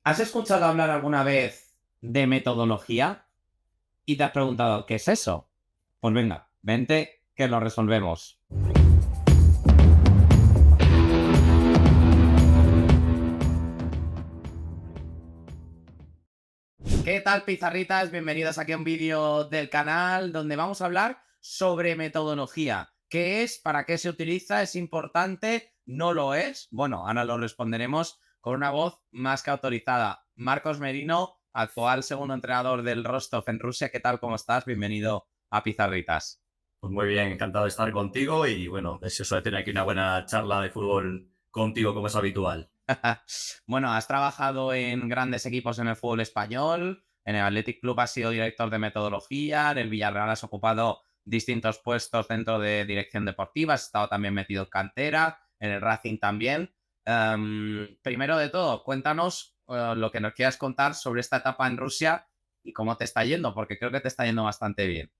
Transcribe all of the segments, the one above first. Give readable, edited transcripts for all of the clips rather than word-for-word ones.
¿Has escuchado hablar alguna vez de metodología y te has preguntado qué es eso? Pues venga, vente que lo resolvemos. ¿Qué tal, pizarritas? Bienvenidos aquí a un vídeo del canal donde vamos a hablar sobre metodología. ¿Qué es? ¿Para qué se utiliza? ¿Es importante? ¿No lo es? Bueno, ahora lo responderemos con una voz más que autorizada. Marcos Merino, actual segundo entrenador del Rostov en Rusia. ¿Qué tal? ¿Cómo estás? Bienvenido a Pizarritas. Pues muy bien, encantado de estar contigo y bueno, deseoso de tener aquí una buena charla de fútbol contigo como es habitual. Bueno, has trabajado en grandes equipos en el fútbol español, en el Athletic Club has sido director de metodología, en el Villarreal has ocupado distintos puestos dentro de dirección deportiva, has estado también metido en cantera, en el Racing también. Primero de todo, cuéntanos lo que nos quieras contar sobre esta etapa en Rusia y cómo te está yendo, porque creo que te está yendo bastante bien.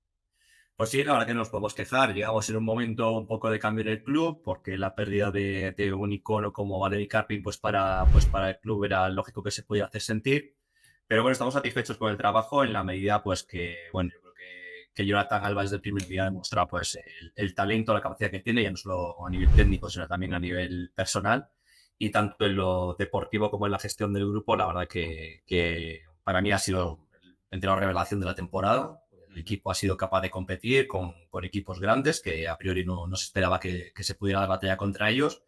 Pues sí, la verdad que no nos podemos quejar. Llegamos en un momento un poco de cambio en el club porque la pérdida de un icono como Valery Karpin pues para el club era lógico que se podía hacer sentir. Pero bueno, estamos satisfechos con el trabajo en la medida pues que, bueno, yo creo que Jonathan Alba desde el primer día ha demostrado pues el talento, la capacidad que tiene, ya no solo a nivel técnico, sino también a nivel personal. Y tanto en lo deportivo como en la gestión del grupo, la verdad que para mí ha sido el entrenador revelación de la temporada. El equipo ha sido capaz de competir con equipos grandes que a priori no se esperaba que se pudiera dar batalla contra ellos,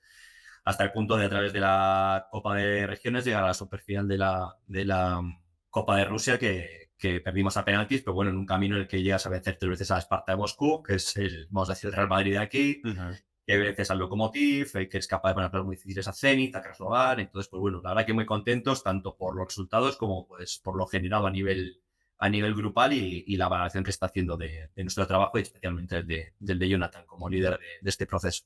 hasta el punto de a través de la Copa de Regiones llegar a la superfinal de la Copa de Rusia que perdimos a penaltis, pero bueno, en un camino en el que llegas a vencer tres veces a Esparta de Moscú, que es el, vamos a decir, el Real Madrid de aquí, Ujú. que veces al Lokomotiv, que es capaz de poner pruebas muy difíciles a Zenit, a Krasnodar. Entonces, pues bueno, la verdad que muy contentos tanto por los resultados como pues por lo generado a nivel grupal y la valoración que está haciendo de nuestro trabajo y especialmente del de Jonathan como líder de este proceso.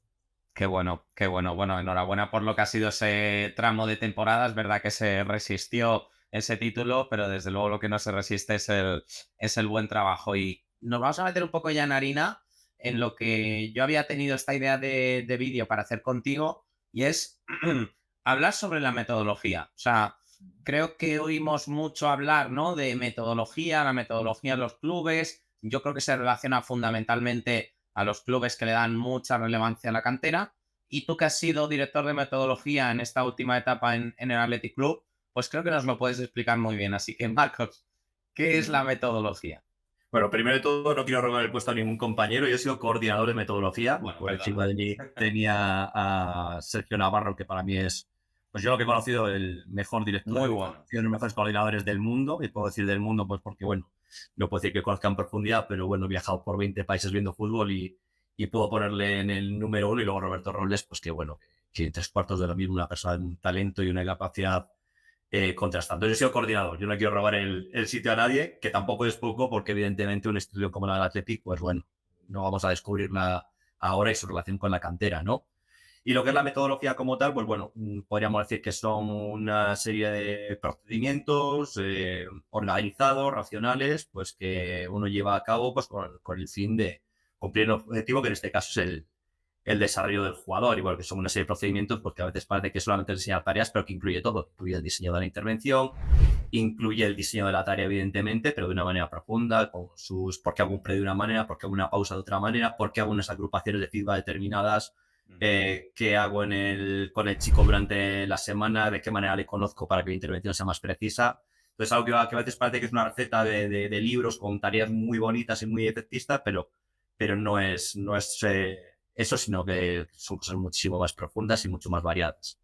Qué bueno, qué bueno. Bueno, enhorabuena por lo que ha sido ese tramo de temporada. Es verdad que se resistió ese título, pero desde luego lo que no se resiste es el buen trabajo. Y nos vamos a meter un poco ya en harina en lo que yo había tenido esta idea de vídeo para hacer contigo, y es hablar sobre la metodología. O sea, creo que oímos mucho hablar, ¿no? De metodología, la metodología en los clubes. Yo creo que se relaciona fundamentalmente a los clubes que le dan mucha relevancia a la cantera. Y tú que has sido director de metodología en esta última etapa en el Athletic Club, pues creo que nos lo puedes explicar muy bien. Así que, Marcos, ¿qué es la metodología? Bueno, primero de todo, no quiero robar el puesto a ningún compañero. Yo he sido coordinador de metodología. Bueno, Por encima perdona. de mí tenía a Sergio Navarro, que para mí es, pues yo lo que he conocido, el mejor director Muy de bueno. metodología, uno de los mejores coordinadores del mundo. Y puedo decir del mundo, pues porque, bueno, no puedo decir que conozca en profundidad, pero bueno, he viajado por 20 países viendo fútbol y puedo ponerle en el número uno. Y luego Roberto Robles, pues que, bueno, que tres cuartos de lo mismo, una persona de un talento y una capacidad contrastando. Yo he sido coordinador, yo no quiero robar el sitio a nadie, que tampoco es poco, porque evidentemente un estudio como la del Athletic, pues bueno, no vamos a descubrirla ahora y su relación con la cantera, ¿no? Y lo que es la metodología como tal, pues bueno, podríamos decir que son una serie de procedimientos organizados, racionales, pues que uno lleva a cabo pues con el fin de cumplir un objetivo, que en este caso es el desarrollo del jugador, igual que son una serie de procedimientos, porque a veces parece que solamente enseñar tareas, pero que incluye todo. Incluye el diseño de la intervención, incluye el diseño de la tarea, evidentemente, pero de una manera profunda, con sus por qué hago un pre de una manera, por qué hago una pausa de otra manera, por qué hago unas agrupaciones de feedback determinadas, qué hago con el chico durante la semana, de qué manera le conozco para que la intervención sea más precisa. Entonces, algo que a veces parece que es una receta de libros con tareas muy bonitas y muy efectistas, pero no es eso, sino que son cosas muchísimo más profundas y mucho más variadas.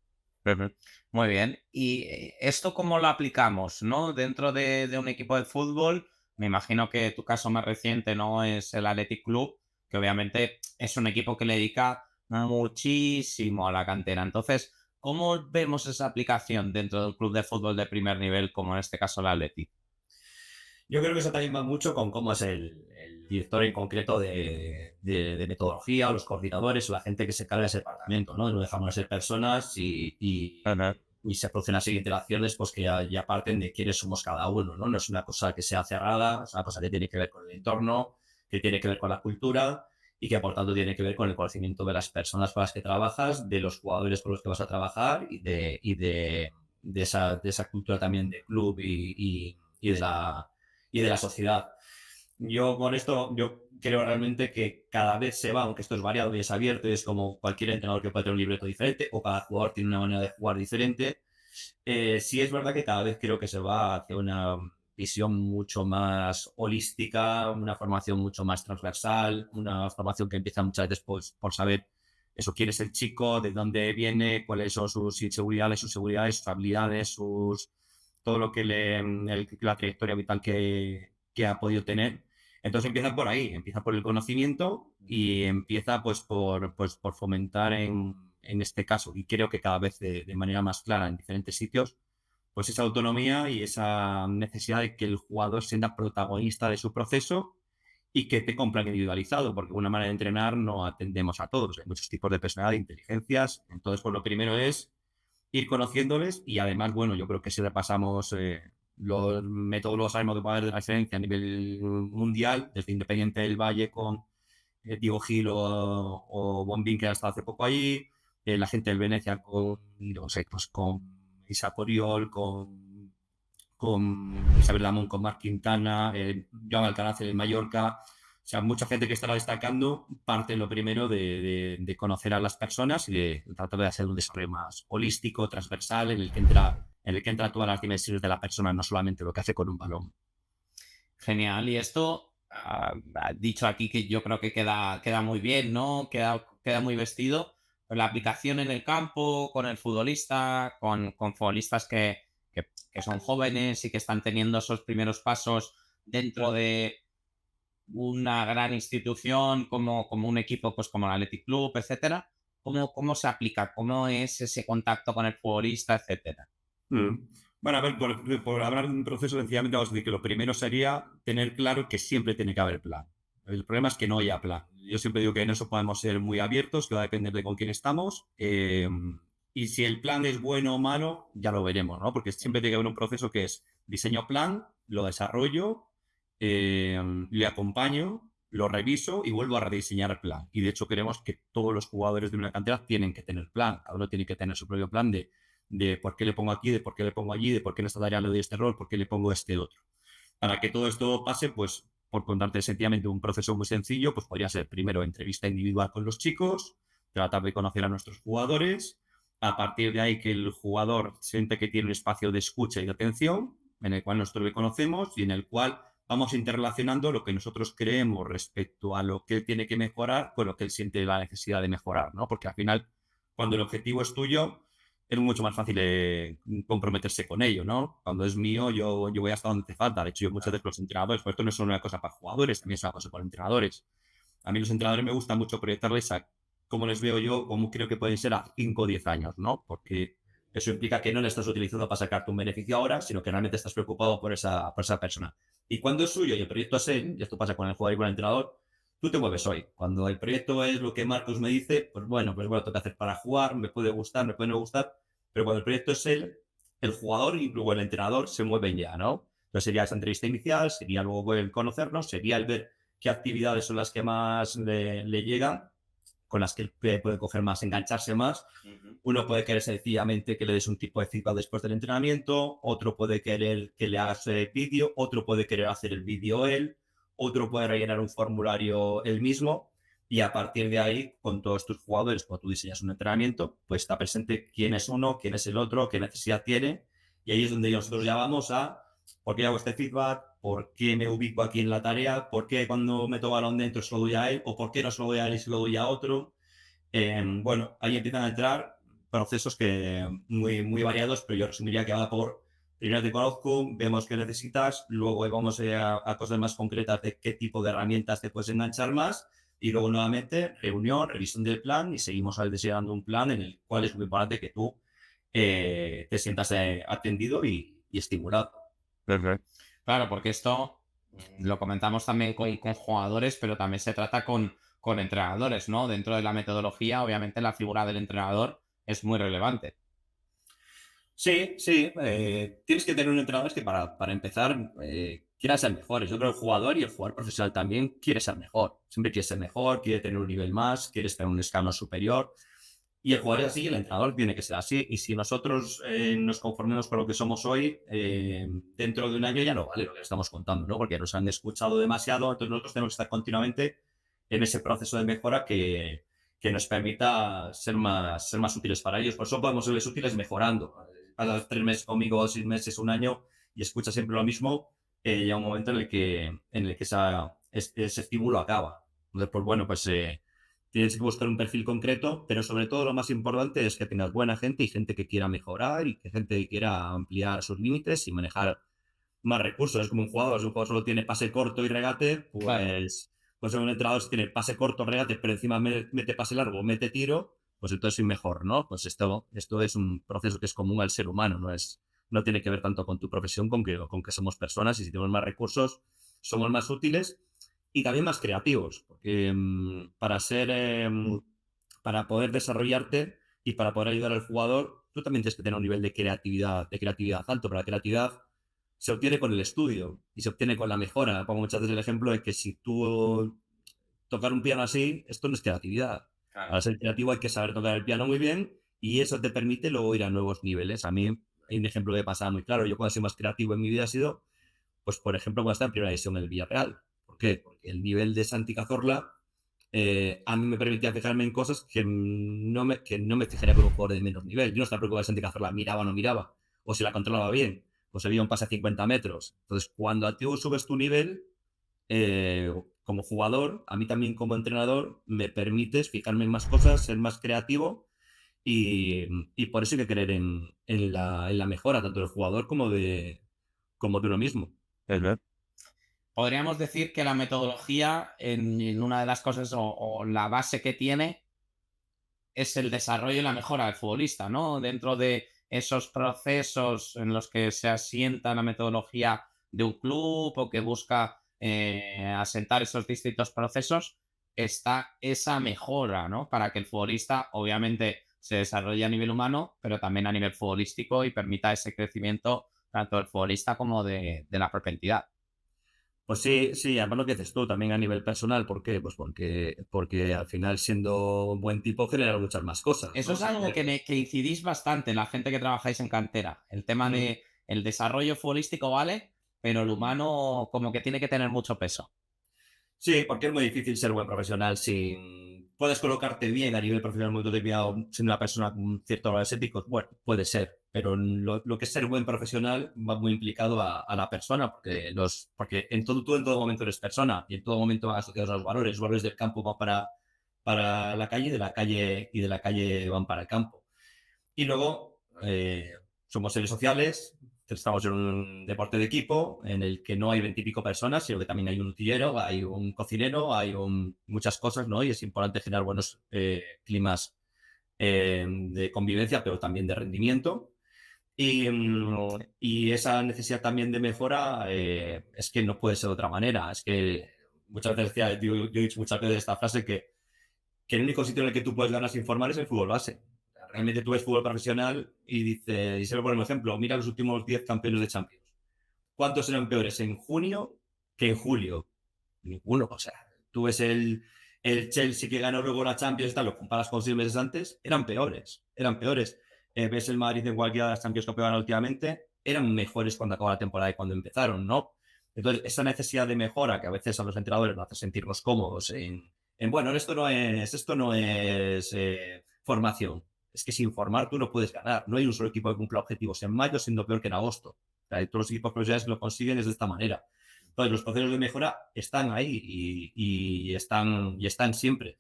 Ujú. Muy bien. ¿Y esto cómo lo aplicamos, no? Dentro de un equipo de fútbol, me imagino que tu caso más reciente no es el Athletic Club, que obviamente es un equipo que le dedica muchísimo a la cantera. Entonces, ¿cómo vemos esa aplicación dentro de un club de fútbol de primer nivel, como en este caso el Athletic? Yo creo que eso también va mucho con cómo es el director en concreto de metodología, o los coordinadores, o la gente que se carga de ese departamento, ¿no? No dejamos de ser personas y se producen las interacciones pues que ya parten de quiénes somos cada uno, ¿no? No es una cosa que sea cerrada, es una cosa que tiene que ver con el entorno, que tiene que ver con la cultura y que por tanto tiene que ver con el conocimiento de las personas con las que trabajas, de los jugadores con los que vas a trabajar de esa cultura también de club y de la sociedad. Yo con esto, yo creo realmente que cada vez se va, aunque esto es variado y es abierto, y es como cualquier entrenador que puede tener un libreto diferente, o cada jugador tiene una manera de jugar diferente. Sí es verdad que cada vez creo que se va hacia una visión mucho más holística, una formación mucho más transversal, una formación que empieza muchas veces por saber eso, quién es el chico, de dónde viene, cuáles son sus inseguridades, sus seguridades, sus habilidades, todo lo que la trayectoria vital que ha podido tener. Entonces empieza por ahí, empieza por el conocimiento y empieza por fomentar en este caso, y creo que cada vez de manera más clara en diferentes sitios, pues esa autonomía y esa necesidad de que el jugador sea protagonista de su proceso y que te compran individualizado, porque una manera de entrenar no atendemos a todos, hay muchos tipos de personalidad, de inteligencias. Entonces, pues lo primero es ir conociéndoles y además, bueno, yo creo que si repasamos los métodos sabemos que puede haber de referencia a nivel mundial, desde Independiente del Valle con Diego Gil o Bombín, que ha estado hace poco allí, la gente del Venecia con, no sé, pues con Isaac Oriol, con Isabel Damón, con Marc Quintana, Joan Alcaraz en Mallorca. O sea, mucha gente que estará destacando parte lo primero de conocer a las personas y de tratar de hacer un desarrollo más holístico, transversal, en el que entra todas las dimensiones de la persona, no solamente lo que hace con un balón. Genial. Y esto, dicho aquí que yo creo que queda muy bien, ¿no? Queda muy vestido. Pero la aplicación en el campo, con el futbolista, con futbolistas que son jóvenes y que están teniendo esos primeros pasos dentro de una gran institución como un equipo pues como el Athletic Club, etcétera. ¿Cómo se aplica? ¿Cómo es ese contacto con el futbolista, etcétera? Mm. Bueno, a ver, por hablar de un proceso, sencillamente vamos a decir que lo primero sería tener claro que siempre tiene que haber plan. El problema es que no haya plan. Yo siempre digo que en eso podemos ser muy abiertos, que va a depender de con quién estamos. Y si el plan es bueno o malo, ya lo veremos, ¿no? Porque siempre tiene que haber un proceso que es diseño plan, lo desarrollo, le acompaño, lo reviso y vuelvo a rediseñar el plan. Y de hecho queremos que todos los jugadores de una cantera tienen que tener plan. Cada uno tiene que tener su propio plan de por qué le pongo aquí, de por qué le pongo allí, de por qué en esta tarea le doy este rol, por qué le pongo este otro. Para que todo esto pase, pues, por contarte sencillamente un proceso muy sencillo, pues podría ser primero entrevista individual con los chicos, tratar de conocer a nuestros jugadores, a partir de ahí que el jugador siente que tiene un espacio de escucha y de atención, en el cual nosotros le conocemos y en el cual vamos interrelacionando lo que nosotros creemos respecto a lo que él tiene que mejorar con lo que él siente la necesidad de mejorar, ¿no? Porque al final, cuando el objetivo es tuyo, es mucho más fácil comprometerse con ello, ¿no? Cuando es mío, yo voy hasta donde te falta. De hecho, yo muchas veces los entrenadores, pues esto no es solo una cosa para jugadores, también es una cosa para entrenadores. A mí los entrenadores me gusta mucho proyectarles a cómo les veo yo, cómo creo que pueden ser a 5 o 10 años, ¿no? Porque eso implica que no le estás utilizando para sacarte un beneficio ahora, sino que realmente estás preocupado por esa persona. Y cuando es suyo y el proyecto es él, y esto pasa con el jugador y con el entrenador, tú te mueves hoy. Cuando el proyecto es lo que Marcos me dice, pues bueno, tengo que hacer para jugar, me puede gustar, me puede no gustar, pero cuando el proyecto es él, el jugador y luego el entrenador se mueven ya, ¿no? Entonces sería esa entrevista inicial, sería luego el conocernos, sería el ver qué actividades son las que más le llegan, con las que él puede coger más, engancharse más. Uno puede querer sencillamente que le des un tipo de feedback después del entrenamiento, otro puede querer que le hagas vídeo, otro puede querer hacer el vídeo él, otro puede rellenar un formulario él mismo. Y a partir de ahí, con todos tus jugadores, cuando tú diseñas un entrenamiento, pues está presente quién es uno, quién es el otro, qué necesidad tiene. Y ahí es donde nosotros ya vamos a por qué hago este feedback, por qué me ubico aquí en la tarea, por qué cuando meto balón dentro se lo doy a él, o por qué no se lo doy a él y se lo doy a otro. Bueno, ahí empiezan a entrar procesos que muy variados, pero yo resumiría que va por primero te conozco, vemos qué necesitas, luego vamos a cosas más concretas de qué tipo de herramientas te puedes enganchar más y luego nuevamente reunión, revisión del plan y seguimos diseñando un plan en el cual es muy importante que tú te sientas atendido y estimulado. Perfecto. Claro, porque esto lo comentamos también con jugadores, pero también se trata con entrenadores, ¿no? Dentro de la metodología, obviamente la figura del entrenador es muy relevante. Sí, sí. Tienes que tener un entrenador que para empezar quiera ser mejor. Yo creo que el jugador y el jugador profesional también quiere ser mejor. Siempre quiere ser mejor, quiere tener un nivel más, quiere estar en un escalón superior. Y el jugador es así y el entrenador tiene que ser así. Y si nosotros nos conformemos con lo que somos hoy, dentro de un año ya no vale lo que estamos contando, ¿no? Porque nos han escuchado demasiado, entonces nosotros tenemos que estar continuamente en ese proceso de mejora que nos permita ser más útiles para ellos. Por eso podemos serles útiles mejorando. Pasas 3 meses conmigo, 6 meses, un año, y escuchas siempre lo mismo, llega un momento en el que ese estímulo acaba. Entonces, pues bueno, pues tienes que buscar un perfil concreto, pero sobre todo lo más importante es que tengas buena gente y gente que quiera mejorar y que gente que quiera ampliar sus límites y manejar más recursos. Es como un jugador, si un jugador solo tiene pase corto y regate, Claro. pues un entrenador si tiene pase corto, regate, pero encima mete pase largo, mete tiro, pues entonces soy mejor, ¿no? Pues esto es un proceso que es común al ser humano, no tiene que ver tanto con tu profesión, con que somos personas y si tenemos más recursos, somos más útiles y también más creativos, porque para poder desarrollarte y para poder ayudar al jugador, tú también tienes que tener un nivel de creatividad alto, pero la creatividad se obtiene con el estudio y se obtiene con la mejora. Pongo muchas veces el ejemplo de que si tú tocar un piano así, esto no es creatividad. Claro. Para ser creativo hay que saber tocar el piano muy bien y eso te permite luego ir a nuevos niveles. A mí hay un ejemplo que pasa muy claro. Yo cuando he sido más creativo en mi vida ha sido, pues por ejemplo, cuando estaba en primera división en el Villarreal. ¿Por qué? Porque el nivel de Santi Cazorla a mí me permitía fijarme en cosas que no me fijaría con un jugador de menos nivel. Yo no estaba preocupado de Santi Cazorla miraba o no miraba, o si la controlaba bien, o si había un pase a 50 metros. Entonces, cuando a ti subes tu nivel, como jugador, a mí también como entrenador, me permites fijarme en más cosas, ser más creativo y por eso hay que creer en la mejora tanto del jugador como de uno mismo. Podríamos decir que la metodología, en una de las cosas o la base que tiene, es el desarrollo y la mejora del futbolista, ¿no? Dentro de esos procesos en los que se asienta la metodología de un club o que busca asentar esos distintos procesos, está esa mejora, ¿no? Para que el futbolista, obviamente, se desarrolle a nivel humano, pero también a nivel futbolístico y permita ese crecimiento tanto del futbolista como de la propia entidad. Pues sí, sí, además lo que dices tú, también a nivel personal, ¿por qué? Pues porque al final siendo un buen tipo genera muchas más cosas, Eso ¿no? es algo que incidís bastante en la gente que trabajáis en cantera. El tema Mm. de el desarrollo futbolístico, ¿vale? Pero el humano como que tiene que tener mucho peso. Sí, porque es muy difícil ser buen profesional sin... Puedes colocarte bien a nivel profesional muy determinado siendo una persona con ciertos valores éticos, bueno, puede ser, pero lo que es ser buen profesional va muy implicado a la persona, porque tú en todo momento eres persona y en todo momento van asociados a los valores del campo van para la calle, de la calle van para el campo. Y luego somos seres sociales, estamos en un deporte de equipo en el que no hay 20 y pico personas, sino que también hay un utillero, hay un cocinero, muchas cosas, ¿no? Y es importante generar buenos climas de convivencia, pero también de rendimiento. Y esa necesidad también de mejora es que no puede ser de otra manera. Es que muchas veces yo he dicho muchas veces esta frase que el único sitio en el que tú puedes ganar sin formar es el fútbol base. Realmente tú ves fútbol profesional y se me pone un ejemplo, mira los últimos 10 campeones de Champions. ¿Cuántos eran peores en junio que en julio? Ninguno. O sea, tú ves el Chelsea que ganó luego la Champions, tal, lo comparas con 6 meses antes, eran peores, eran peores. Ves el Madrid en cualquiera de las Champions que han ganado últimamente, eran mejores cuando acabó la temporada y cuando empezaron, ¿no? Entonces, esa necesidad de mejora que a veces a los entrenadores nos hace sentirnos cómodos bueno, esto no es formación. Es que sin formar tú no puedes ganar. No hay un solo equipo que cumpla objetivos en mayo siendo peor que en agosto. O sea, todos los equipos profesionales que lo consiguen es de esta manera. Entonces, los procesos de mejora están ahí y están siempre.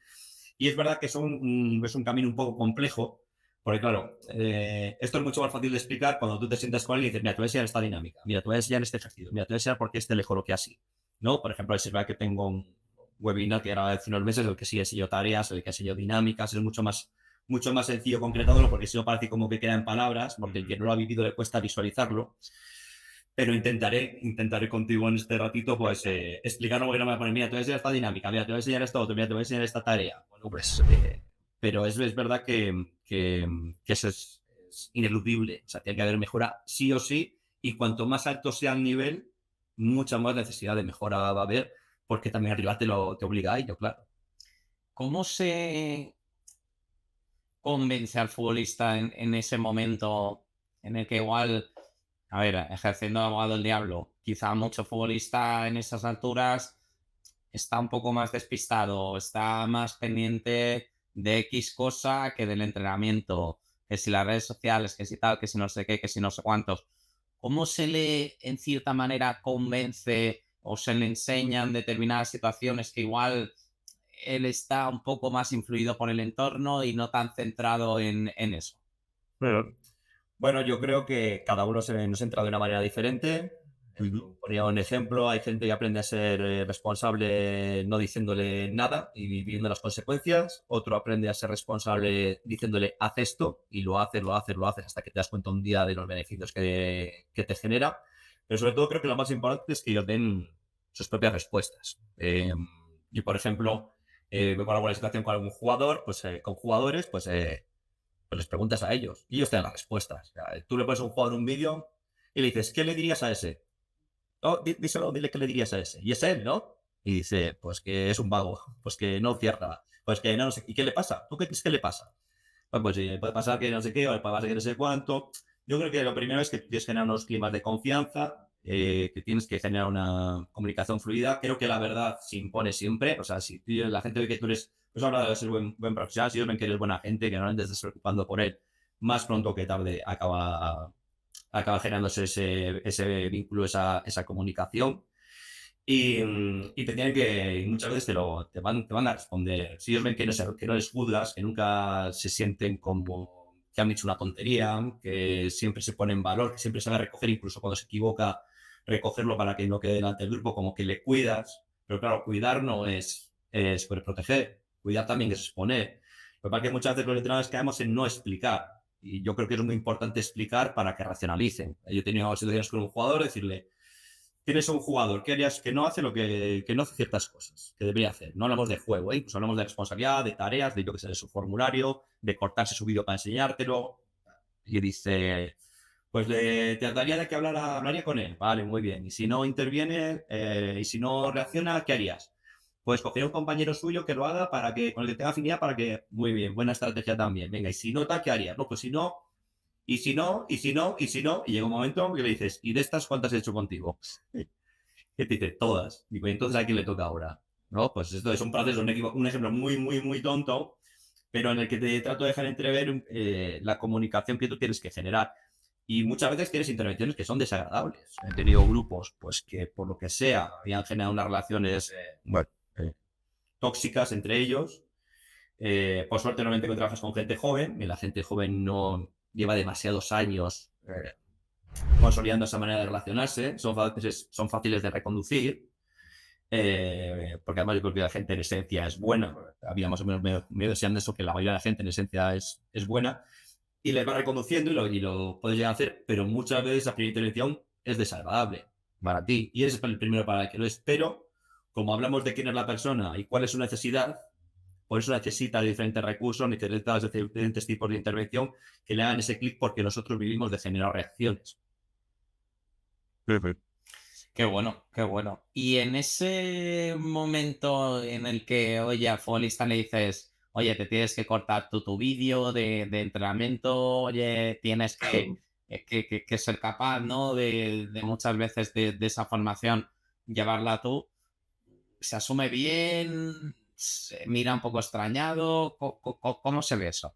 Y es verdad que es un camino un poco complejo, porque claro, esto es mucho más fácil de explicar cuando tú te sientas con él y dices, mira, te voy a enseñar esta dinámica, mira, te voy a enseñar este ejercicio, mira, te voy a enseñar por qué este le que así. ¿No? Por ejemplo, es verdad que tengo un webinar que era hace unos meses, el que sí he seguido tareas, el que he seguido dinámicas, es mucho más sencillo concretarlo, porque si no parece como que queda en palabras, porque el que no lo ha vivido le cuesta visualizarlo. Pero intentaré contigo en este ratito, pues, explicarlo porque no me voy a poner, mira, te voy a enseñar esta dinámica, mira, te voy a enseñar esto otro, mira, te voy a enseñar esta tarea. Bueno, pues, pero es verdad que eso es ineludible. O sea, tiene que haber mejora sí o sí, y cuanto más alto sea el nivel, mucha más necesidad de mejora va a haber, porque también arriba te obliga a ello, claro. ¿Cómo se convence al futbolista en ese momento en el que igual, a ver, ejerciendo de abogado del diablo, quizá mucho futbolista en esas alturas está un poco más despistado, está más pendiente de X cosa que del entrenamiento, que si las redes sociales, que si tal, que si no sé qué, que si no sé cuántos. ¿Cómo se le, en cierta manera, convence o se le enseñan determinadas situaciones que igual él está un poco más influido por el entorno y no tan centrado en eso? Pero, bueno, yo creo que cada uno nos entra de una manera diferente. Ujú. Ponía un ejemplo, hay gente que aprende a ser responsable no diciéndole nada y viviendo las consecuencias. Otro aprende a ser responsable diciéndole haz esto y lo haces hasta que te das cuenta un día de los beneficios que te genera. Pero sobre todo creo que lo más importante es que ellos den sus propias respuestas. Y por ejemplo, veo alguna situación con algún jugador, pues con jugadores, pues les preguntas a ellos y ellos te dan las respuestas. O sea, tú le pones a un jugador un vídeo y le dices, ¿qué le dirías a ese? Oh, díselo, dile qué le dirías a ese. Y es él, ¿no? Y dice, pues que es un vago, pues que no cierra, pues que no sé. ¿Y qué le pasa? ¿Tú qué crees que le pasa? Pues sí, puede pasar que no sé qué, o puede pasar que no sé cuánto. Yo creo que lo primero es que tienes que generar unos climas de confianza, que tienes que generar una comunicación fluida. Creo que la verdad se impone siempre. O sea, si la gente ve que tú eres, pues habla de ser buen profesional, si ellos ven que eres buena gente, que normalmente te estás preocupando por él, más pronto que tarde acaba generándose ese vínculo, esa comunicación. Y te tienen que, y muchas veces te van a responder. Si ellos ven que no les juzgas, que nunca se sienten como que han dicho una tontería, que siempre se pone en valor, que siempre sabe recoger, incluso cuando se equivoca, recogerlo para que no quede delante del grupo, como que le cuidas. Pero claro, cuidar no es proteger, cuidar también es exponer. Lo que pasa es que muchas veces los entrenadores caemos en no explicar. Y yo creo que es muy importante explicar para que racionalicen. Yo he tenido situaciones con un jugador, decirle, tienes a un jugador que harías que no hace que no hace ciertas cosas que debería hacer. No hablamos de juego, ¿eh? Incluso hablamos de responsabilidad, de tareas, de yo que sé, de su formulario, de cortarse su vídeo para enseñártelo. Y dice, pues le trataría de que hablaría con él. Vale, muy bien. Y si no interviene, y si no reacciona, ¿qué harías? Pues coger a un compañero suyo que lo haga con el que tenga afinidad para que, muy bien, buena estrategia también. Venga, y si no, ¿qué harías? No, pues si no, y si no, y si no, y si no, y llega un momento que le dices, ¿y de estas cuántas he hecho contigo? ¿Qué te dice? Todas. Digo, ¿y entonces a quién le toca ahora? ¿No? Pues esto es un proceso, un ejemplo muy, muy, muy tonto, pero en el que te trato de dejar entrever la comunicación que tú tienes que generar. Y muchas veces tienes intervenciones que son desagradables. He tenido grupos, pues que por lo que sea, habían generado unas relaciones, bueno, tóxicas entre ellos. Por suerte, normalmente cuando trabajas con gente joven, y la gente joven no lleva demasiados años consolidando esa manera de relacionarse, son fáciles de reconducir, porque además yo creo que la gente en esencia es buena. Había más o menos medio deseando eso, que la mayoría de la gente en esencia es buena, y les va reconduciendo y lo puedes llegar a hacer, pero muchas veces la primera intervención es desagradable para ti, y eres el primero para el que lo es, pero como hablamos de quién es la persona y cuál es su necesidad, por eso necesita diferentes recursos, necesita diferentes tipos de intervención que le hagan ese clic, porque nosotros vivimos de generar reacciones. Qué bueno, qué bueno. Y en ese momento en el que, oye, al futbolista le dices, oye, te tienes que cortar tu vídeo de entrenamiento, oye, tienes que ser capaz, ¿no? De muchas veces de esa formación, llevarla tú. ¿Se asume bien? ¿Se mira un poco extrañado? ¿Cómo se ve eso?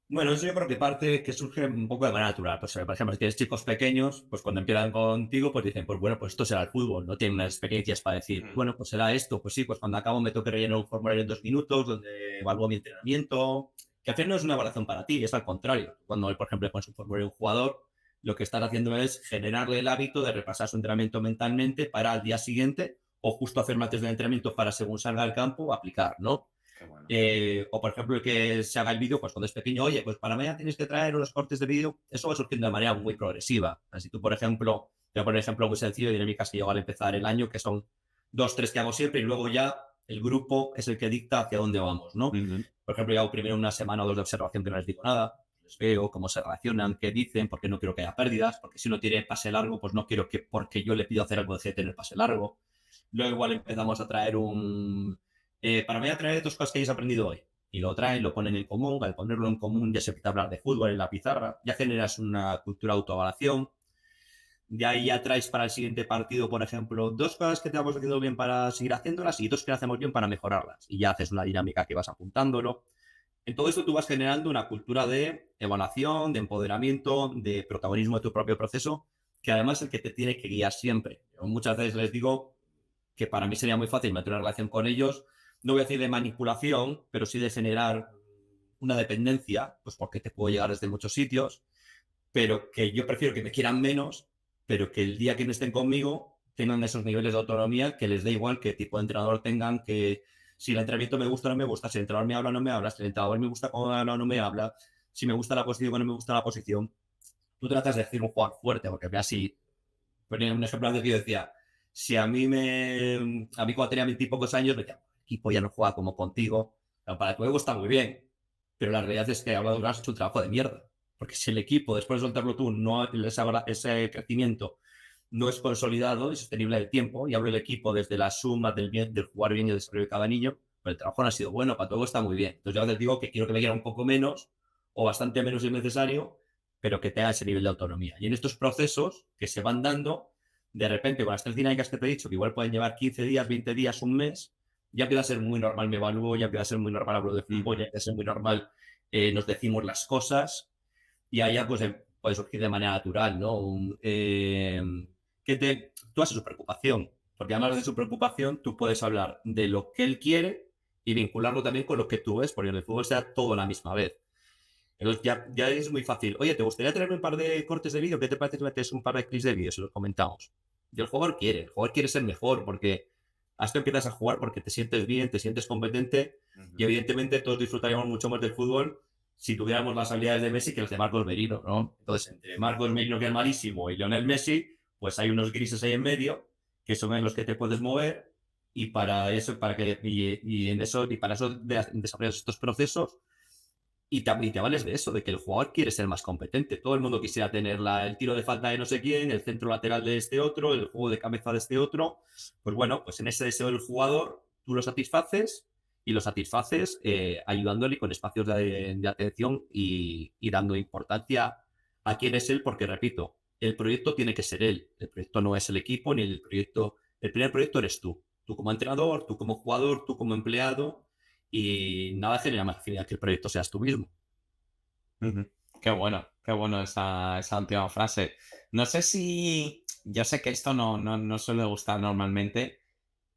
Bueno, eso yo creo que parte que surge un poco de manera natural. Pues, por ejemplo, si tienes chicos pequeños, pues cuando empiezan contigo, pues dicen, pues bueno, pues esto será el fútbol, no tienen unas experiencias para decir, Ujú. bueno, pues será esto, pues sí, pues cuando acabo me toca rellenar un formulario en 2 minutos donde evalúo mi entrenamiento, que al final no es una evaluación para ti, es al contrario. Cuando, por ejemplo, le pones un formulario a un jugador, lo que estás haciendo es generarle el hábito de repasar su entrenamiento mentalmente para al día siguiente o justo hacer mates de entrenamiento para según salga al campo aplicar, ¿no? Qué bueno. O por ejemplo, el que se haga el vídeo, pues cuando es pequeño, oye, pues para mañana tienes que traer unos cortes de vídeo. Eso va surgiendo de manera muy progresiva. Así tú, por ejemplo, te voy a poner un ejemplo muy sencillo, dinámicas que yo al empezar el año, que son 2, 3 que hago siempre, y luego ya el grupo es el que dicta hacia dónde vamos, ¿no? Ujú. Por ejemplo, yo hago primero una semana o dos de observación que no les digo nada, les veo cómo se relacionan, qué dicen, porque no quiero que haya pérdidas, porque si uno tiene pase largo, pues no quiero que porque yo le pido hacer algo deje de tener pase largo. Luego igual empezamos a traer para mí a traer 2 cosas que hayáis aprendido hoy. y lo traen, lo ponen en común. Al ponerlo en común ya se empieza a hablar de fútbol en la pizarra, ya generas una cultura de autoevaluación. De ahí ya traes para el siguiente partido, por ejemplo, dos cosas que te vamos haciendo bien para seguir haciéndolas y dos que hacemos bien para mejorarlas. Y ya haces una dinámica que vas apuntándolo. En todo esto tú vas generando una cultura de evaluación, de empoderamiento, de protagonismo de tu propio proceso, que además es el que te tiene que guiar siempre. Yo muchas veces les digo que para mí sería muy fácil meter una relación con ellos, no voy a decir de manipulación, pero sí de generar una dependencia, pues porque te puedo llegar desde muchos sitios, pero que yo prefiero que me quieran menos, pero que el día que no estén conmigo tengan esos niveles de autonomía, que les dé igual qué tipo de entrenador tengan, que si el entrenamiento me gusta o no me gusta, si el entrenador me habla o no me habla, si el entrenador me gusta cómo habla o no me habla, si me gusta la posición o no me gusta la posición. Tú tratas de decir un jugador fuerte, porque veas si, ponía un ejemplo antes que yo decía, si a mí cuando tenía 20 y pocos años, me decía, el equipo ya no juega como contigo, pero para tu ego está muy bien, pero la realidad es que hablado has hecho un trabajo de mierda. Porque si el equipo, después de soltarlo tú, no ese crecimiento no es consolidado y sostenible del tiempo, y hablo del equipo desde la suma del jugar bien y el desarrollo de cada niño, pues el trabajo no ha sido bueno, para todo está muy bien. Entonces yo a veces digo que quiero que me quiera un poco menos, o bastante menos si es necesario, pero que tenga ese nivel de autonomía. Y en estos procesos que se van dando, de repente con las tres dinámicas que te he dicho, que igual pueden llevar 15 días, 20 días, un mes, ya empieza a ser muy normal, me evalúo, ya empieza a ser muy normal, hablo de fútbol, ya empieza a ser muy normal, nos decimos las cosas, y allá pues puede surgir de manera natural, ¿no? Tú haces su preocupación, porque además de su preocupación, tú puedes hablar de lo que él quiere y vincularlo también con lo que tú ves, porque en el fútbol sea todo a la misma vez. Entonces ya es muy fácil. Oye, ¿te gustaría traerme un par de cortes de vídeo? ¿Qué te parece si metes un par de clips de vídeo? Se los comentamos. Y el jugador quiere ser mejor, porque hasta empiezas a jugar porque te sientes bien, te sientes competente, y evidentemente todos disfrutaríamos mucho más del fútbol si tuviéramos las habilidades de Messi que las de Marcos Merino, ¿no? Entonces, entre Marcos Merino, que es malísimo, y Lionel Messi, pues hay unos grises ahí en medio, que son en los que te puedes mover, y para eso, y para eso desarrollas estos procesos, y te vales de eso, de que el jugador quiere ser más competente. Todo el mundo quisiera tener el tiro de falta de no sé quién, el centro lateral de este otro, el juego de cabeza de este otro. Pues bueno, pues en ese deseo del jugador tú lo satisfaces, y lo satisfaces ayudándole con espacios de atención, y dando importancia a quién es él, porque repito, el proyecto tiene que ser él. El proyecto no es el equipo, ni el proyecto. El primer proyecto eres tú. Tú como entrenador, tú como jugador, tú como empleado, y nada genera más afinidad que el proyecto seas tú mismo. Ujú. Qué bueno esa última frase. No sé si, yo sé que esto no suele gustar normalmente,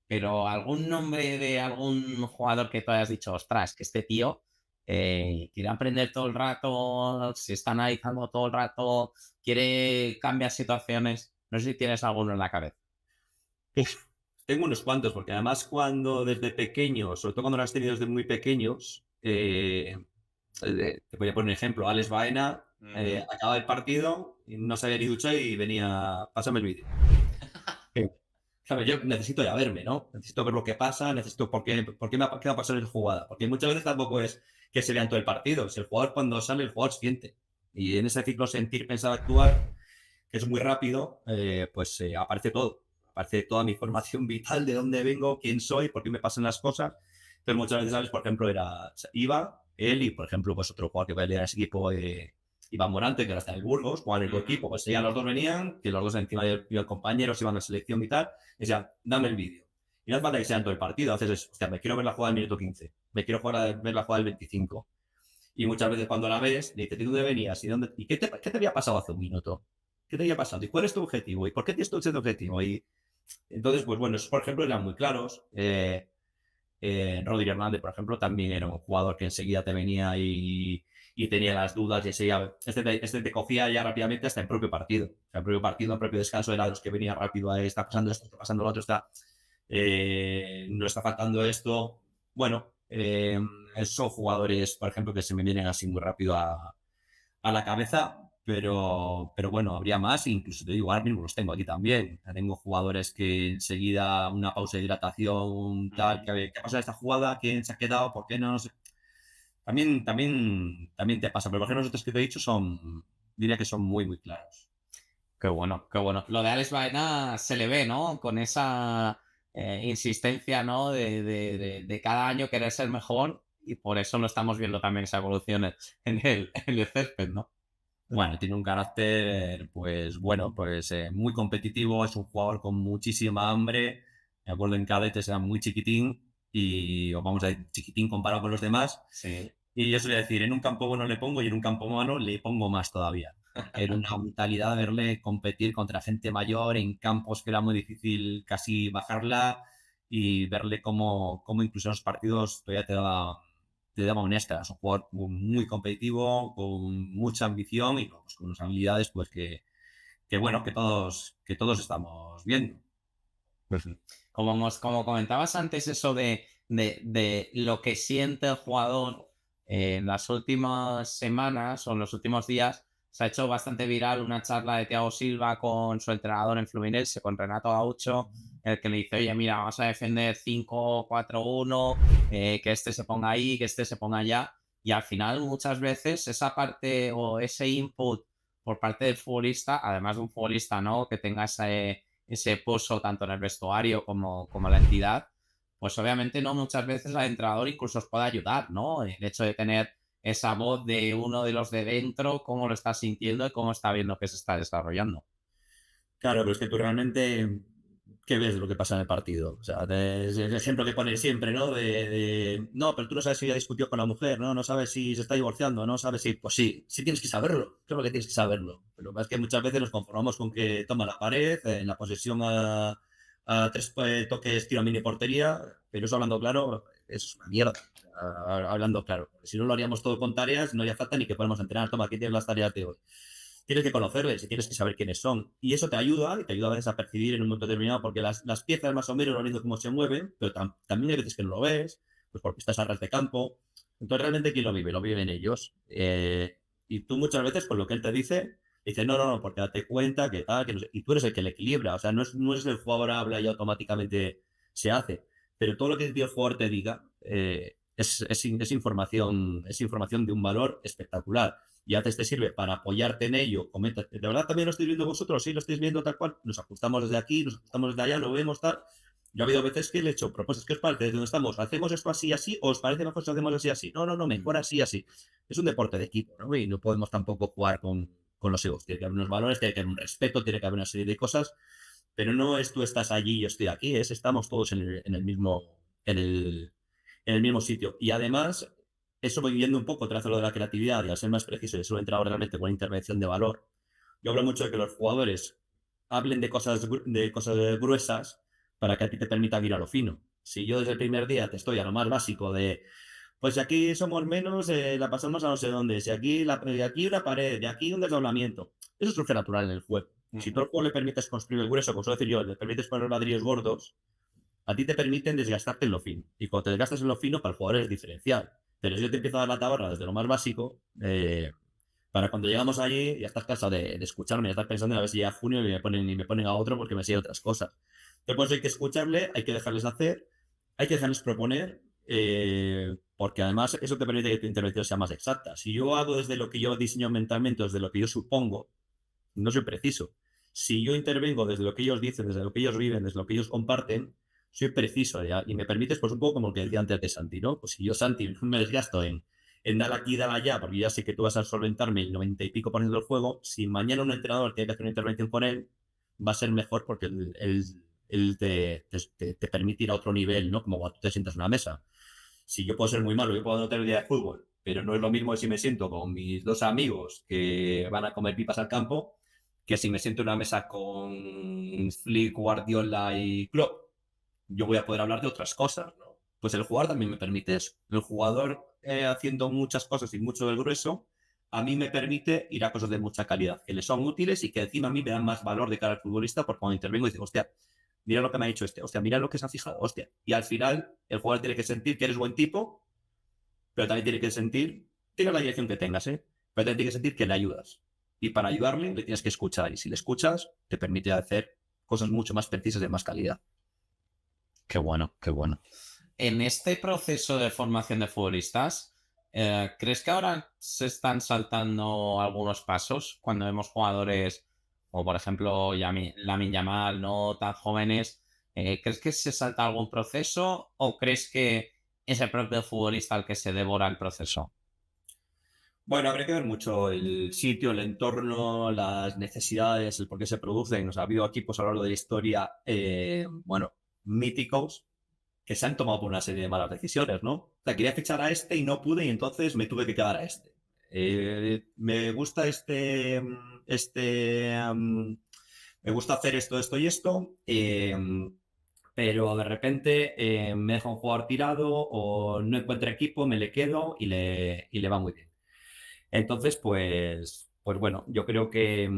pero algún nombre de algún jugador que tú hayas dicho, ostras, que este tío quiere aprender todo el rato, se está analizando todo el rato, quiere cambiar situaciones. No sé si tienes alguno en la cabeza. Tengo unos cuantos, porque además cuando desde pequeños, sobre todo cuando lo has tenido desde muy pequeños, te voy a poner un ejemplo, Alex Baena acaba el partido y no sabía ni duchar y venía, pásame el vídeo. ¿Sabes? Yo necesito ya verme, ¿no? Necesito ver lo que pasa, necesito por qué me ha, qué va a pasar en jugada. Porque muchas veces tampoco es que se vean todo el partido. Si el jugador cuando sale, el jugador siente. Y en ese ciclo sentir, pensar, actuar, que es muy rápido, pues aparece todo. Aparece toda mi información vital, de dónde vengo, quién soy, por qué me pasan las cosas. Entonces muchas veces, ¿sabes? Por ejemplo, iba él y, por ejemplo, pues otro jugador que va a liderar ese equipo, Iván Morante, que ahora está en el Burgos, jugaban en el equipo, pues ya los dos venían, que los dos encima de compañeros iban a la selección y tal, y decían, dame el vídeo. Y no hace falta que sean todo el partido, haces eso, hostia, me quiero ver la jugada del minuto 15, me quiero ver la jugada del 25. Y muchas veces cuando la ves, le dices, ¿de dónde venías? ¿Y qué te había pasado hace un minuto? ¿Qué te había pasado? ¿Y cuál es tu objetivo? ¿Y por qué tienes todo ese objetivo? Y entonces, pues bueno, esos por ejemplo eran muy claros. Rodri Hernández, por ejemplo, también era un jugador que enseguida te venía y tenía las dudas, y enseguida este te cogía ya rápidamente hasta el propio partido. O sea, el propio partido, el propio descanso era de los que venía rápido, está pasando esto, está pasando lo otro, no está faltando esto. Bueno, son jugadores, por ejemplo, que se me vienen así muy rápido a la cabeza. Pero bueno, habría más, incluso te digo, ahora mismo los tengo aquí también. Tengo jugadores que enseguida una pausa de hidratación, tal, ¿qué ha pasado en esta jugada? ¿Quién se ha quedado? ¿Por qué no? No sé. También te pasa, pero por ejemplo los otros que te he dicho diría que son muy, muy claros. Qué bueno, qué bueno. Lo de Alex Baena se le ve, ¿no? Con esa insistencia, ¿no? De cada año querer ser mejor y por eso no estamos viendo también esa evolución en el césped, ¿no? Bueno, tiene un carácter, pues bueno, pues muy competitivo, es un jugador con muchísima hambre. Me acuerdo en cadetes era muy chiquitín y, o vamos a decir, chiquitín comparado con los demás. Sí. Y yo solía decir, en un campo bueno le pongo y en un campo malo le pongo más todavía. Porque era una brutalidad verle competir contra gente mayor en campos que era muy difícil casi bajarla y verle cómo incluso en los partidos todavía te daba un extra. Es un jugador muy competitivo, con mucha ambición y pues, con unas habilidades pues que bueno, que todos estamos viendo. Ujú. Como comentabas antes, eso de lo que siente el jugador en las últimas semanas o en los últimos días, se ha hecho bastante viral una charla de Thiago Silva con su entrenador en Fluminense, con Renato Gaucho, el que le dice, oye, mira, vamos a defender 5-4-1, que este se ponga ahí, que este se ponga allá. Y al final, muchas veces, esa parte o ese input por parte del futbolista, además de un futbolista, ¿no? Que tenga ese pozo tanto en el vestuario como la entidad, pues obviamente no muchas veces al entrenador incluso os puede ayudar, ¿no? El hecho de tener esa voz de uno de los de dentro, cómo lo está sintiendo y cómo está viendo que se está desarrollando. Claro, pero es que tú realmente, ¿qué ves de lo que pasa en el partido? O sea, es el ejemplo que pones siempre, ¿no? No, pero tú no sabes si ya discutió con la mujer, ¿no? No sabes si se está divorciando, no sabes si, pues sí, sí tienes que saberlo, claro que tienes que saberlo. Pero es que muchas veces nos conformamos con que toma la pared, en la posesión a tres toques tiro a mini portería, pero eso hablando claro, es una mierda. Hablando claro. Si no lo haríamos todo con tareas, no haría falta ni que podamos entrenar. Toma, aquí tienes las tareas de hoy. Tienes que conocerles y tienes que saber quiénes son. Y eso te ayuda, y te ayuda a veces a percibir en un momento determinado, porque las piezas más o menos lo viendo cómo se mueven, pero también hay veces que no lo ves, pues porque estás a ras de campo. Entonces, realmente, ¿quién lo vive? Lo viven ellos. Y tú muchas veces, con lo que él te dice, no, no, no, porque date cuenta que tal, que no sé. Y tú eres el que le equilibra. O sea, no es el jugador habla y automáticamente se hace. Pero todo lo que el jugador te diga es información de un valor espectacular y antes te sirve para apoyarte en ello. Comenta, ¿de verdad también lo estáis viendo vosotros? Sí, lo estáis viendo tal cual. Nos ajustamos desde aquí, nos ajustamos desde allá, lo vemos tal. Yo ha habido veces que le he hecho propuestas. ¿Qué os parece? Desde donde estamos, ¿hacemos esto así, así? ¿O os parece mejor si hacemos así, así? No, no, no, mejor así, así. Es un deporte de equipo, ¿no? Y no podemos tampoco jugar con los egos. Tiene que haber unos valores, tiene que haber un respeto, tiene que haber una serie de cosas. Pero no es tú estás allí y yo estoy aquí, es estamos todos en el mismo sitio. Y además, eso voy viendo un poco tras lo de la creatividad y al ser más preciso y suelo entrar realmente con intervención de valor. Yo hablo mucho de que los jugadores hablen de cosas gruesas para que a ti te permitan ir a lo fino. Si yo desde el primer día te estoy a lo más básico de, pues si aquí somos menos, la pasamos a no sé dónde, si aquí, aquí una pared, de aquí un desdoblamiento, eso surge natural en el juego. Si tú al juego le permites construir el grueso, como suelo decir yo, le permites poner ladrillos gordos, a ti te permiten desgastarte en lo fino. Y cuando te desgastas en lo fino, para el jugador es diferencial. Pero si yo te empiezo a dar la tabarra desde lo más básico, para cuando llegamos allí ya estás cansado de escucharme, ya estás pensando en a ver si llega junio y me ponen a otro porque me siguen otras cosas. Entonces, pues hay que escucharle, hay que dejarles hacer, hay que dejarles proponer, porque además eso te permite que tu intervención sea más exacta. Si yo hago desde lo que yo diseño mentalmente, desde lo que yo supongo, no soy preciso. Si yo intervengo desde lo que ellos dicen, desde lo que ellos viven, desde lo que ellos comparten, soy preciso ya. Y me permites, pues un poco como lo que decía antes de Santi, ¿no? Pues si yo, Santi, me desgasto en dar aquí, dar allá, porque ya sé que tú vas a solventarme el 90 y pico por ciento del juego, si mañana un entrenador tiene que hacer una intervención con él, va a ser mejor porque él te permite ir a otro nivel, ¿no? Como cuando tú te sientas en una mesa. Si yo puedo ser muy malo, yo puedo no tener idea de fútbol, pero no es lo mismo si me siento con mis dos amigos que van a comer pipas al campo, que si me siento en una mesa con Flick, Guardiola y Klopp. Yo voy a poder hablar de otras cosas, ¿no? Pues el jugador también me permite eso. El jugador haciendo muchas cosas y mucho del grueso, a mí me permite ir a cosas de mucha calidad, que le son útiles y que encima a mí me dan más valor de cara al futbolista, porque cuando intervengo digo, hostia, mira lo que me ha dicho este, hostia, mira lo que se ha fijado, hostia. Y al final el jugador tiene que sentir que eres buen tipo, pero también tiene que sentir, tenga la dirección que tengas, pero también tiene que sentir que le ayudas. Y para ayudarle le tienes que escuchar. Y si le escuchas, te permite hacer cosas mucho más precisas de más calidad. Qué bueno, qué bueno. En este proceso de formación de futbolistas, ¿crees que ahora se están saltando algunos pasos cuando vemos jugadores, o por ejemplo, Lamine Yamal, no tan jóvenes? ¿Crees que se salta algún proceso o crees que es el propio futbolista el que se devora el proceso? Bueno, habría que ver mucho el sitio, el entorno, las necesidades, el por qué se producen. O sea, ha habido equipos a lo largo de la historia, bueno, míticos, que se han tomado por una serie de malas decisiones, ¿no? O sea, quería fichar a este y no pude y entonces me tuve que quedar a este. Me gusta me gusta hacer esto, esto y esto, pero de repente me deja un jugador tirado o no encuentra equipo, me le quedo y le va muy bien. Entonces, pues bueno, yo creo que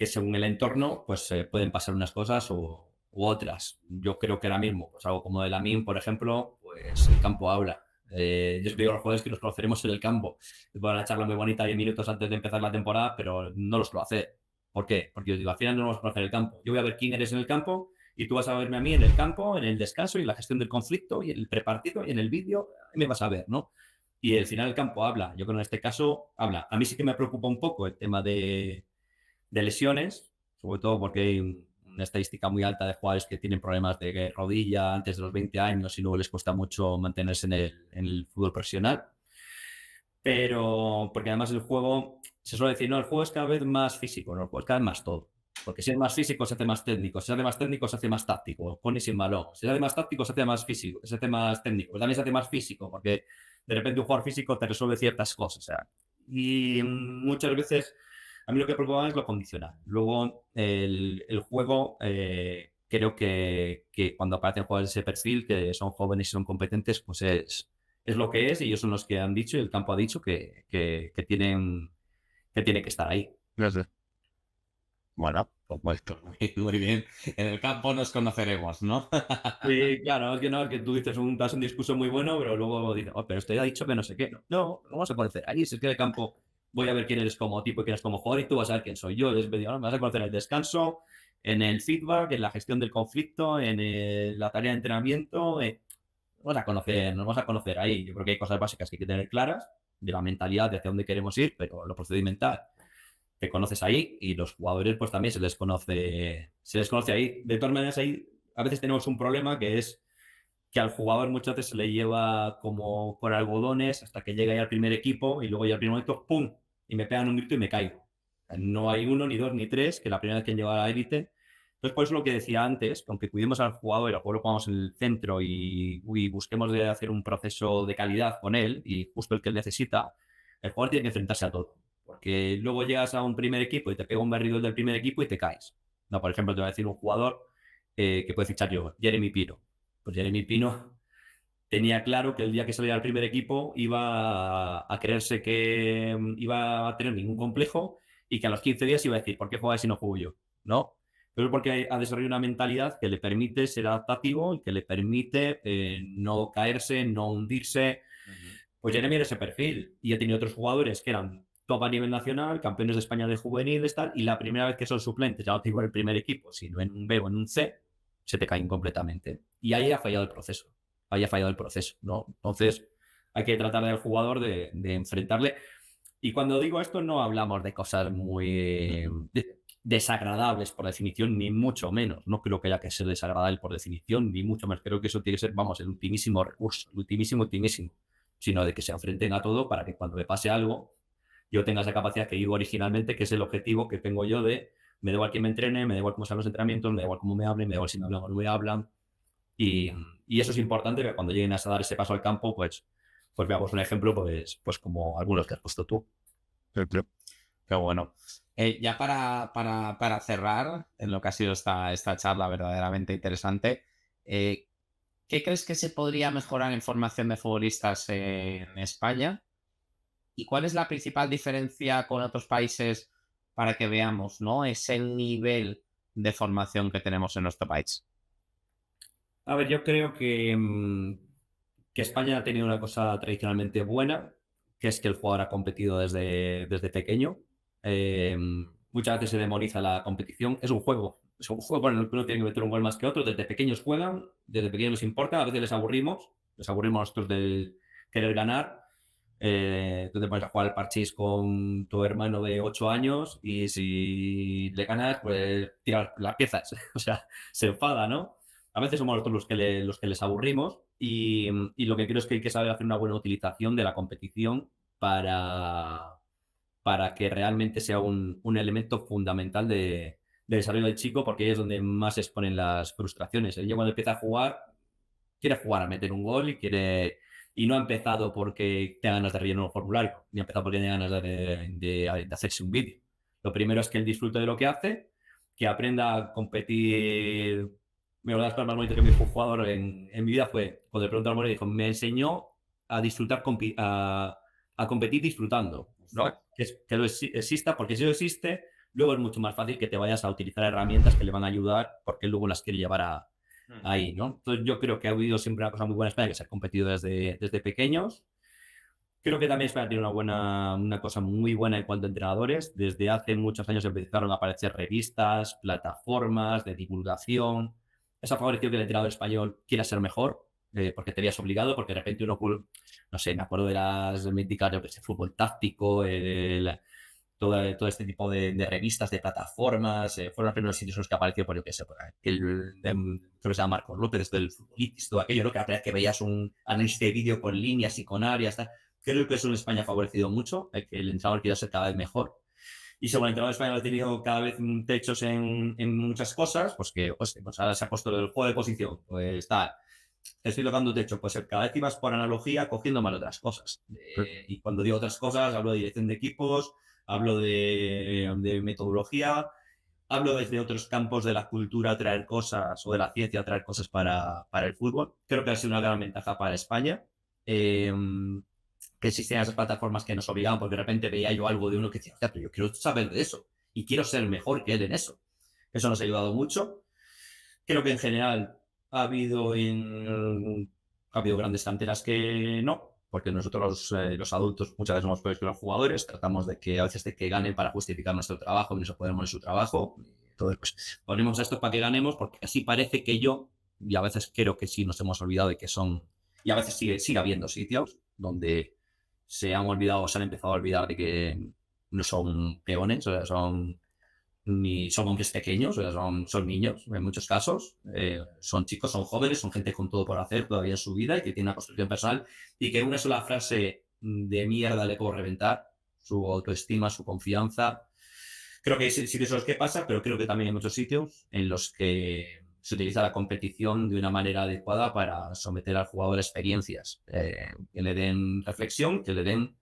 según el entorno, pues pueden pasar unas cosas u otras. Yo creo que ahora mismo, pues algo como de Lamine, por ejemplo, pues el campo habla. Yo os digo a los jugadores que nos conoceremos en el campo. Voy a una charla muy bonita 10 minutos antes de empezar la temporada, pero no los suelo hacer. ¿Por qué? Porque yo digo, al final no nos vamos a conocer el campo. Yo voy a ver quién eres en el campo y tú vas a verme a mí en el campo, en el descanso y en la gestión del conflicto y en el prepartido y en el vídeo. Ahí me vas a ver, ¿no? Y al final el campo habla. Yo creo que en este caso habla. A mí sí que me preocupa un poco el tema de lesiones, sobre todo porque hay una estadística muy alta de jugadores que tienen problemas de rodilla antes de los 20 años y luego les cuesta mucho mantenerse en el fútbol profesional. Pero, porque además el juego, se suele decir, no, el juego es cada vez más físico, no, el juego es cada vez más todo. Porque si es más físico, se hace más técnico. Si se hace más técnico, se hace más táctico. Con y sin balón. Si se hace más táctico, se hace más físico. Se hace más técnico. Pues también se hace más físico, porque de repente un jugador físico te resuelve ciertas cosas. O sea, y muchas veces a mí lo que me preocupa es lo condicional. Luego, el juego, creo que cuando aparecen jugadores de ese perfil, que son jóvenes y son competentes, pues es lo que es y ellos son los que han dicho y el campo ha dicho que tiene que estar ahí. Desde- Bueno, pues muy bien. En el campo nos conoceremos, ¿no? Sí, claro, es que no, es que tú dices das un discurso muy bueno, pero luego dices, oh, pero esto ya ha dicho que no sé qué. No, no vamos a conocer. Ahí si es que en el campo voy a ver quién eres como tipo y quién eres como jugador y tú vas a ver quién soy yo. Les digo, no, me vas a conocer en el descanso, en el feedback, en la gestión del conflicto, en la tarea de entrenamiento. Nos vamos a conocer ahí. Yo creo que hay cosas básicas que hay que tener claras de la mentalidad, de hacia dónde queremos ir, pero lo procedimental te conoces ahí y los jugadores pues también se les conoce ahí. De todas maneras ahí a veces tenemos un problema que es que al jugador muchas veces se le lleva como por algodones hasta que llega ya al primer equipo y luego ya al primer momento ¡pum! Y me pegan un grito y me caigo. No hay uno, ni dos, ni tres, que la primera vez que han llegado a la élite. Entonces, por eso lo que decía antes, que aunque cuidemos al jugador y al jugador lo pongamos en el centro y busquemos de hacer un proceso de calidad con él y justo el que él necesita, el jugador tiene que enfrentarse a todo. Porque luego llegas a un primer equipo y te pega un berrido del primer equipo y te caes. No, por ejemplo, te voy a decir un jugador que puede fichar yo, Jeremy Pino. Pues Jeremy Pino tenía claro que el día que salía al primer equipo iba a creerse que iba a tener ningún complejo y que a los 15 días iba a decir, ¿por qué juegas si no juego yo? ¿No? Pero es porque ha desarrollado una mentalidad que le permite ser adaptativo y que le permite no caerse, no hundirse. Ujú. Pues Jeremy era ese perfil y he tenido otros jugadores que eran top a nivel nacional, campeones de España de juveniles, tal, y la primera vez que son suplentes, ya no te digo en el primer equipo, sino en un B o en un C, se te caen completamente. Y ahí ha fallado el proceso. Ahí ha fallado el proceso, ¿no? Entonces, hay que tratar del jugador de enfrentarle. Y cuando digo esto, no hablamos de cosas muy desagradables por definición, ni mucho menos. No creo que haya que ser desagradable por definición, ni mucho más. Creo que eso tiene que ser, vamos, el ultimísimo recurso, el ultimísimo, ultimísimo. Sino de que se enfrenten a todo para que cuando me pase algo, yo tenga esa capacidad que digo originalmente, que es el objetivo que tengo yo de me da igual quién me entrene, me da igual cómo sean los entrenamientos, me da igual cómo me hablen, me da igual si me hablan o no me hablan. Y eso es importante que cuando lleguen a dar ese paso al campo, pues veamos un ejemplo, pues como algunos que has puesto tú. Sí, sí. Qué bueno. Ya para cerrar, en lo que ha sido esta charla verdaderamente interesante, eh, ¿qué crees que se podría mejorar en formación de futbolistas en España? ¿Y cuál es la principal diferencia con otros países para que veamos, ¿no? Ese nivel de formación que tenemos en nuestro país? A ver, yo creo que España ha tenido una cosa tradicionalmente buena, que es que el jugador ha competido desde pequeño. Eh, Muchas veces se demoniza la competición. Es un juego en el que uno tiene que meter un gol más que otro. Desde pequeños juegan, desde pequeños les importa, a veces les aburrimos nosotros del querer ganar. Tú te pones a jugar al parchís con tu hermano de 8 años y si le ganas, pues tiras las piezas. O sea, se enfada, ¿no? a veces somos nosotros los que les aburrimos y lo que creo es que hay que saber hacer una buena utilización de la competición para, para que realmente sea un elemento fundamental de desarrollo del chico, porque ahí es donde más se exponen las frustraciones. Él ya cuando empieza a jugar, quiere jugar a meter un gol y no ha empezado porque tenga ganas de rellenar un formulario, ni ha empezado porque tenga ganas de hacerse un vídeo. Lo primero es que él disfrute de lo que hace, que aprenda a competir. Una de las cosas más bonitas que me dijo un jugador en mi vida fue cuando le pregunté al Moreno, dijo, me enseñó a disfrutar, a competir disfrutando, ¿no? Que lo exista, porque si eso existe, luego es mucho más fácil que te vayas a utilizar herramientas que le van a ayudar porque él luego las quiere llevar ahí, ¿no? Entonces yo creo que ha habido siempre una cosa muy buena en España, que se ha competido desde pequeños. Creo que también España tiene una cosa muy buena en cuanto a entrenadores. Desde hace muchos años empezaron a aparecer revistas, plataformas de divulgación. Eso ha favorecido que el entrenador español quiera ser mejor, porque te veías obligado, porque de repente uno, no sé, me acuerdo de las míticas, yo que sé, fútbol táctico, todo este tipo de revistas, de plataformas, fueron los primeros sitios en los que apareció, por yo que sé, por creo que se llama Marcos López, del Futbolitis, todo aquello, ¿no? Que veías un análisis de vídeo con líneas y con áreas, tal. Creo que eso en España ha favorecido mucho, que el entrenador quiera ser cada vez mejor. Y según el entrenador español ha tenido cada vez techos en muchas cosas, pues que pues ahora se ha puesto el juego de posición, pues está, estoy tocando techo, pues cada vez ibas por analogía cogiendo mal otras cosas. Y cuando digo otras cosas, hablo de dirección de equipos, hablo de metodología, hablo desde otros campos de la cultura traer cosas o de la ciencia traer cosas para el fútbol. Creo que ha sido una gran ventaja para España. Eh, que existían esas plataformas que nos obligaban, porque de repente veía yo algo de uno que decía, pero yo quiero saber de eso y quiero ser mejor que él en eso. Eso nos ha ayudado mucho. Creo que en general ha habido grandes canteras que no, porque nosotros los adultos muchas veces somos peores que los jugadores, tratamos de que a veces de que ganen para justificar nuestro trabajo y no se podemos en su trabajo. Entonces, pues, ponemos esto para que ganemos, porque así parece que y a veces creo que sí nos hemos olvidado de que son, y a veces sigue habiendo sitios donde se han olvidado o se han empezado a olvidar de que no son peones, o sea, son hombres pequeños, o sea, son niños en muchos casos, son chicos, son jóvenes, son gente con todo por hacer todavía en su vida y que tiene una construcción personal y que una sola frase de mierda le puedo reventar su autoestima, su confianza. Creo que sí, sí que eso es que pasa, pero creo que también hay muchos sitios en los que se utiliza la competición de una manera adecuada para someter al jugador a experiencias que le den reflexión, que le den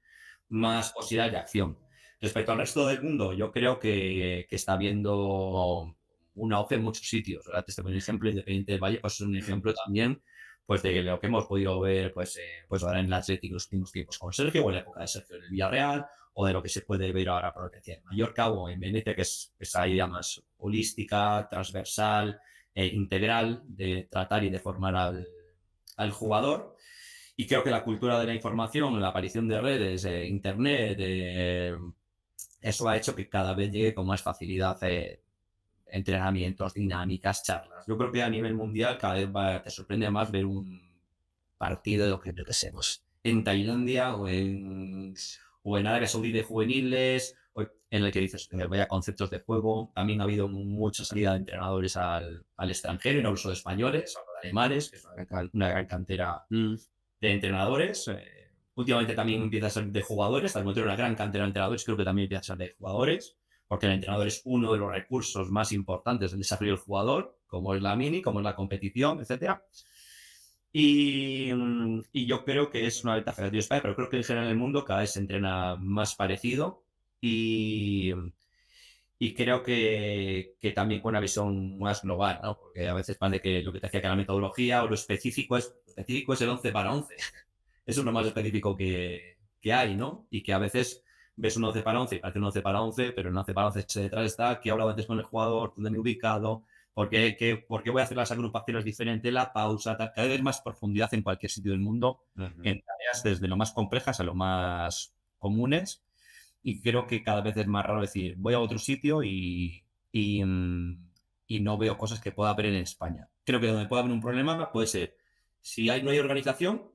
más posibilidades de acción. Respecto al resto del mundo, yo creo que está habiendo un auge en muchos sitios. ¿Verdad? Este un ejemplo Independiente del Valle pues, es un ejemplo también pues, de lo que hemos podido ver pues ahora en el Atlético los últimos tiempos con Sergio, o en la época de Sergio en el Villarreal, o de lo que se puede ver ahora por lo que decía en Mallorca o en Venecia, que es esa idea más holística, transversal, integral, de tratar y de formar al jugador. Y creo que la cultura de la información, la aparición de redes, internet, eso ha hecho que cada vez llegue con más facilidad entrenamientos, dinámicas, charlas. Yo creo que a nivel mundial cada vez te sorprende más ver un partido de lo que pensemos en Tailandia o en Arabia Saudí de juveniles, o en el que dices, vaya conceptos de juego. También ha habido mucha salida de entrenadores al extranjero, y no solo de españoles, hablo de alemanes, que es una gran cantera de entrenadores. Últimamente también empieza a ser de jugadores, también tiene una gran cantera de entrenadores, creo que también empieza a ser de jugadores, porque el entrenador es uno de los recursos más importantes del desarrollo del jugador, como es la mini, como es la competición, etcétera. Y yo creo que es una ventaja de España, pero creo que en general en el mundo cada vez se entrena más parecido y creo que también con una visión más global, ¿no? Porque a veces parece que lo que te decía que la metodología o lo específico es el 11 para 11. Eso es lo más específico que hay, ¿no? Y que a veces ves un 11 para 11 y parece un 11 para 11, pero en 11 para 11 detrás está que he hablado antes con el jugador, dónde me he ubicado, por qué voy a hacer las agrupaciones diferentes, la pausa, tal. Cada vez más profundidad en cualquier sitio del mundo, en tareas desde lo más complejas a lo más comunes. Y creo que cada vez es más raro decir, voy a otro sitio y no veo cosas que pueda haber en España. Creo que donde puede haber un problema puede ser si no hay organización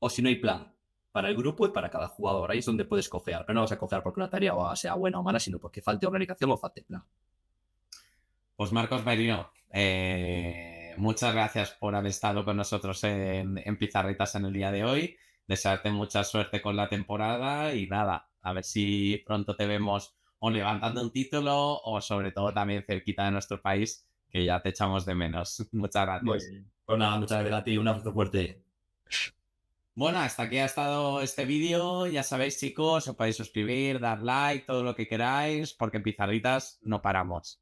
o si no hay plan para el grupo y para cada jugador. Ahí es donde puedes cojear. Pero no vas a cojear porque una tarea sea buena o mala, sino porque falte organización o falte plan. Pues Marcos Merino, Muchas gracias por haber estado con nosotros en Pizarritas en el día de hoy. Desearte mucha suerte con la temporada y nada, a ver si pronto te vemos o levantando un título o sobre todo también cerquita de nuestro país, que ya te echamos de menos. Muchas Muy gracias. bien. Pues nada, muchas gracias a ti, un abrazo fuerte. Bueno, hasta aquí ha estado este vídeo. Ya sabéis, chicos, os podéis suscribir, dar like, todo lo que queráis, porque en Pizarritas no paramos.